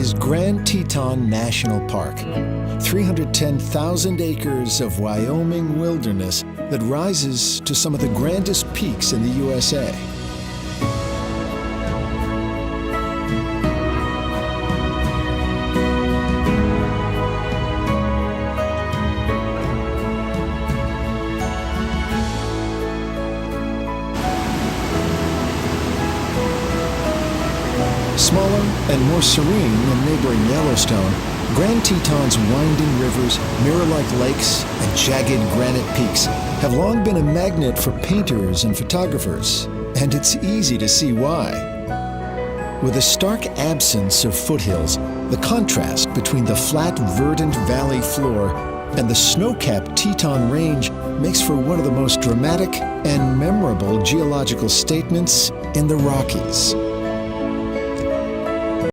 is Grand Teton National Park, 310,000 acres of Wyoming wilderness that rises to some of the grandest peaks in the USA. Smaller and more serene than neighboring Yellowstone, Grand Teton's winding rivers, mirror-like lakes, and jagged granite peaks have long been a magnet for painters and photographers, and it's easy to see why. With a stark absence of foothills, the contrast between the flat, verdant valley floor and the snow-capped Teton Range makes for one of the most dramatic and memorable geological statements in the Rockies.